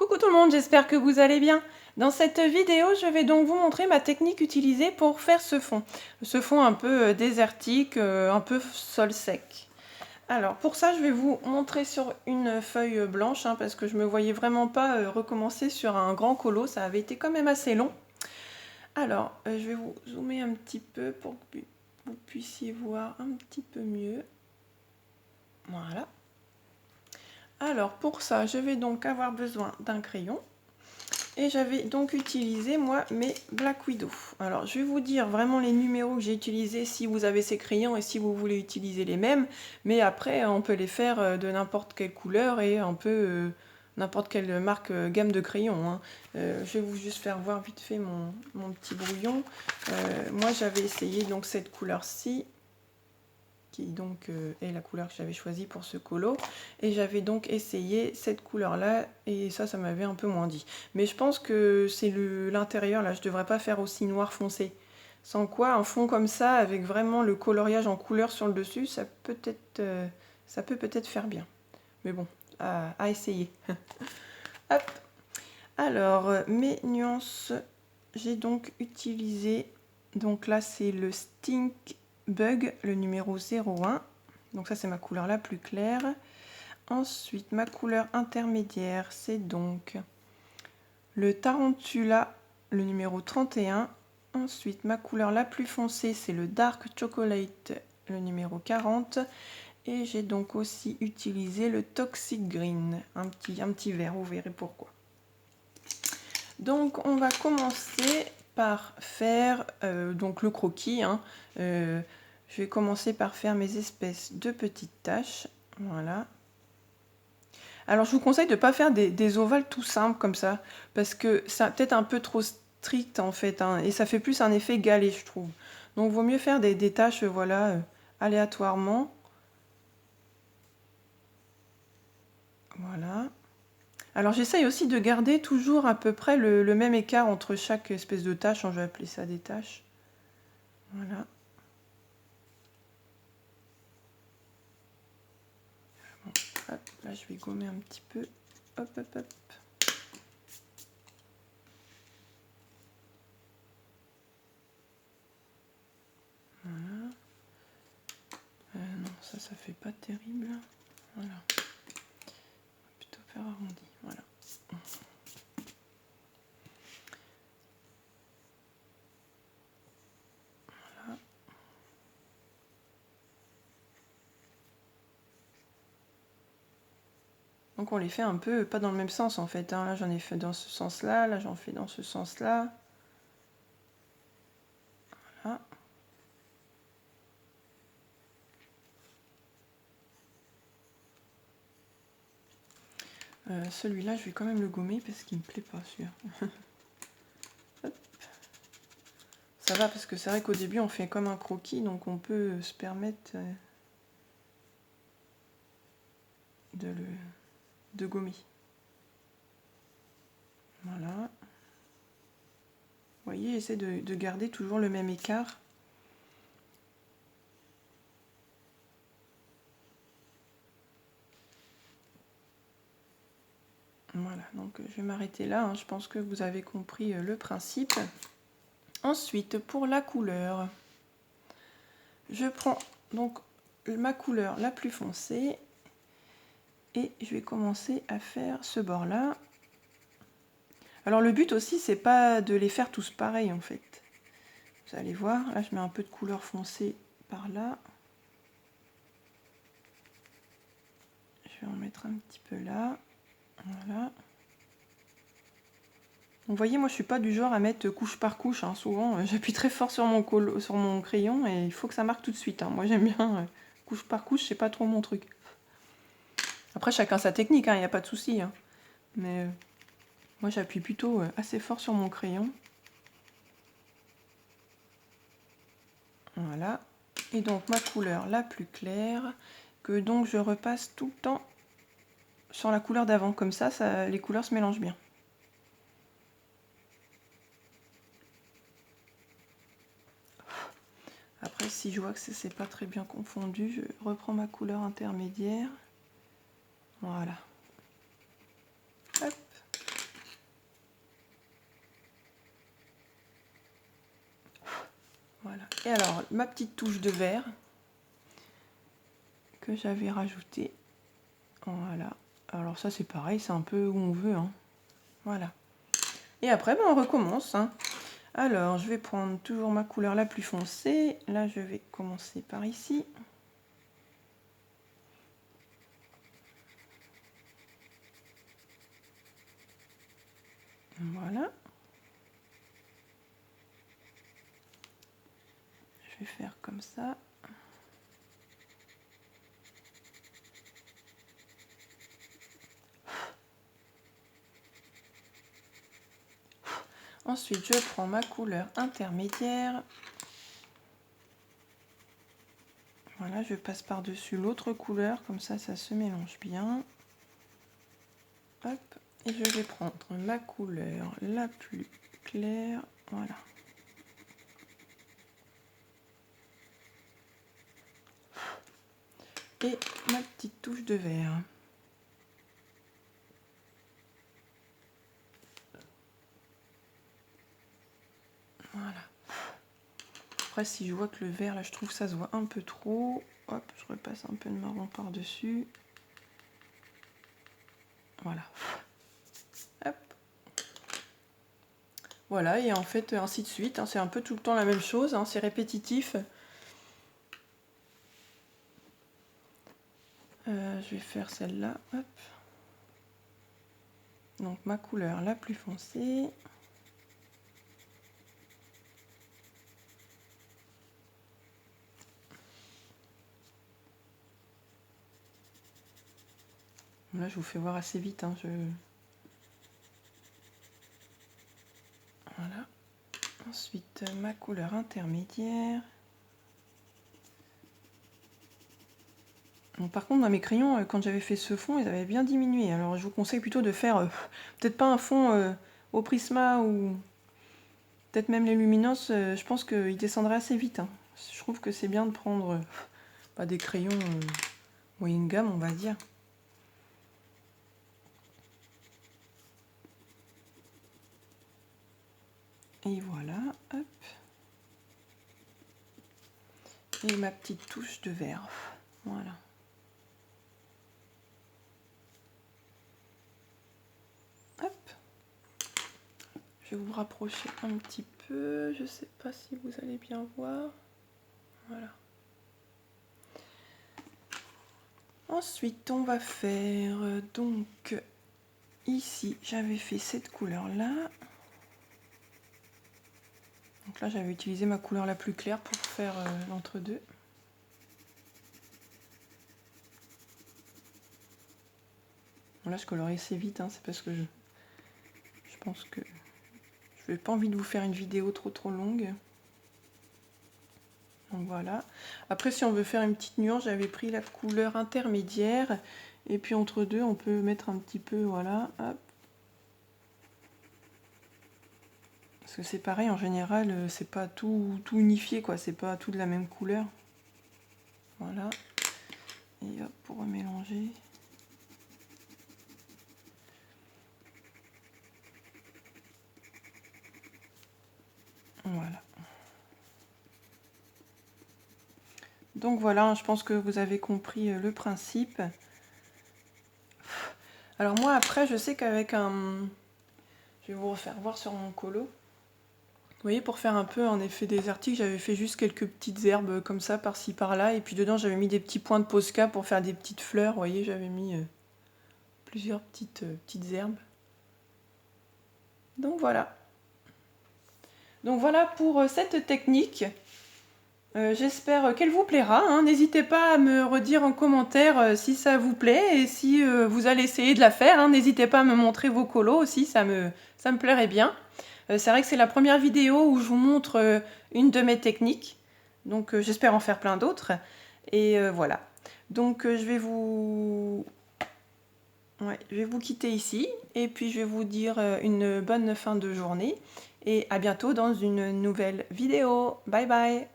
Coucou tout le monde, j'espère que vous allez bien. Dans cette vidéo, je vais donc vous montrer ma technique utilisée pour faire ce fond. Ce fond un peu désertique, un peu sol sec. Alors pour ça, je vais vous montrer sur une feuille blanche, parce que je me voyais vraiment pas recommencer sur un grand colo, ça avait été quand même assez long. Alors, je vais vous zoomer un petit peu pour que vous puissiez voir un petit peu mieux. Voilà. Alors pour ça, je vais donc avoir besoin d'un crayon. Et j'avais donc utilisé, moi, mes Black Widow. Alors, je vais vous dire vraiment les numéros que j'ai utilisés si vous avez ces crayons et si vous voulez utiliser les mêmes. Mais après, on peut les faire de n'importe quelle couleur et un peu n'importe quelle marque, gamme de crayons. Hein. Je vais vous juste faire voir vite fait mon petit brouillon. Moi, j'avais essayé donc cette couleur-ci, qui donc est la couleur que j'avais choisie pour ce colo, et j'avais donc essayé cette couleur là et ça m'avait un peu moins dit, mais je pense que c'est l'intérieur là, je devrais pas faire aussi noir foncé, sans quoi un fond comme ça avec vraiment le coloriage en couleur sur le dessus, ça peut peut-être faire bien, mais bon, à essayer. Hop. Alors mes nuances, j'ai donc utilisé, donc là c'est le Stink Bug, le numéro 01. Donc ça c'est ma couleur la plus claire. Ensuite ma couleur intermédiaire, c'est donc le Tarantula, le numéro 31. Ensuite ma couleur la plus foncée, c'est le Dark Chocolate, le numéro 40. Et j'ai donc aussi utilisé le Toxic Green, un petit vert, vous verrez pourquoi. Donc on va commencer par faire donc le croquis. Je vais commencer par faire mes espèces de petites taches. Voilà. Alors je vous conseille de ne pas faire des ovales tout simples comme ça, parce que c'est peut-être un peu trop strict en fait, et ça fait plus un effet galet je trouve. Donc vaut mieux faire des taches voilà, aléatoirement. Voilà. Alors j'essaye aussi de garder toujours à peu près le même écart entre chaque espèce de tache, je vais appeler ça des taches. Voilà. Bon, hop, là je vais gommer un petit peu. Hop, hop, hop. Voilà. Non, ça fait pas terrible. Voilà. On va plutôt faire arrondi. Voilà. Voilà. Donc on les fait un peu, pas dans le même sens en fait. Là j'en ai fait dans ce sens-là, là j'en fais dans ce sens-là. Voilà. Celui-là, je vais quand même le gommer parce qu'il me plaît pas celui-là. Ça va parce que c'est vrai qu'au début on fait comme un croquis, donc on peut se permettre de gommer. Voilà. Vous voyez, j'essaie de garder toujours le même écart. Voilà, donc je vais m'arrêter là, je pense que vous avez compris le principe. Ensuite, pour la couleur, je prends donc ma couleur la plus foncée et je vais commencer à faire ce bord là. Alors le but aussi, c'est pas de les faire tous pareils en fait. Vous allez voir, là je mets un peu de couleur foncée par là. Je vais en mettre un petit peu là. Voilà. Vous voyez, moi je suis pas du genre à mettre couche par couche. Souvent, j'appuie très fort sur mon crayon et il faut que ça marque tout de suite. Moi j'aime bien couche par couche, c'est pas trop mon truc. Après, chacun sa technique, il n'y a pas de souci. Mais moi j'appuie plutôt assez fort sur mon crayon. Voilà. Et donc ma couleur la plus claire, que donc je repasse tout le temps sur la couleur d'avant. Comme ça, les couleurs se mélangent bien. Après, si je vois que c'est pas très bien confondu, je reprends ma couleur intermédiaire. Voilà. Hop. Et alors, ma petite touche de vert que j'avais rajoutée. Voilà. Alors ça, c'est pareil, c'est un peu où on veut, hein. Voilà. Et après, ben, on recommence, hein. Alors, je vais prendre toujours ma couleur la plus foncée. Là, je vais commencer par ici. Voilà. Je vais faire comme ça. Ensuite, je prends ma couleur intermédiaire. Voilà, je passe par-dessus l'autre couleur, comme ça se mélange bien. Hop, et je vais prendre ma couleur la plus claire. Voilà. Et ma petite touche de vert. Voilà. Après, si je vois que le vert, là, je trouve que ça se voit un peu trop. Hop, je repasse un peu de marron par-dessus. Voilà. Hop. Voilà, et en fait, ainsi de suite. Hein, c'est un peu tout le temps la même chose, hein, c'est répétitif. Je vais faire celle-là. Hop. Donc, ma couleur la plus foncée. Là, je vous fais voir assez vite. Hein, Voilà. Ensuite, ma couleur intermédiaire. Donc, par contre, dans mes crayons, quand j'avais fait ce fond, ils avaient bien diminué. Alors, je vous conseille plutôt de faire peut-être pas un fond au Prisma ou peut-être même les luminances. Je pense qu'ils descendraient assez vite. Hein. Je trouve que c'est bien de prendre des crayons moyenne gamme, on va dire. Et voilà, hop. Et ma petite touche de vert. Voilà. Hop. Je vais vous rapprocher un petit peu. Je sais pas si vous allez bien voir. Voilà. Ensuite, on va faire donc ici, j'avais fait cette couleur-là. Donc là, j'avais utilisé ma couleur la plus claire pour faire l'entre-deux. Bon, là, je colorie assez vite, hein, c'est parce que je pense que je n'ai pas envie de vous faire une vidéo trop longue. Donc voilà. Après, si on veut faire une petite nuance, j'avais pris la couleur intermédiaire. Et puis entre deux, on peut mettre un petit peu, voilà, hop. Parce que c'est pareil, en général, c'est pas tout unifié, quoi. C'est pas tout de la même couleur. Voilà. Et hop, pour remélanger. Voilà. Donc voilà, je pense que vous avez compris le principe. Alors moi, après, je sais qu'avec un... Je vais vous refaire voir sur mon colo. Vous voyez, pour faire un peu en effet désertique, j'avais fait juste quelques petites herbes comme ça, par-ci, par-là. Et puis dedans, j'avais mis des petits points de Posca pour faire des petites fleurs. Vous voyez, j'avais mis plusieurs petites herbes. Donc voilà. Donc voilà pour cette technique. J'espère qu'elle vous plaira. Hein. N'hésitez pas à me redire en commentaire si ça vous plaît et si vous allez essayer de la faire. Hein. N'hésitez pas à me montrer vos colos aussi, ça me plairait bien. C'est vrai que c'est la première vidéo où je vous montre une de mes techniques. Donc j'espère en faire plein d'autres. Et voilà. Donc je vais vous quitter ici. Et puis je vais vous dire une bonne fin de journée. Et à bientôt dans une nouvelle vidéo. Bye bye!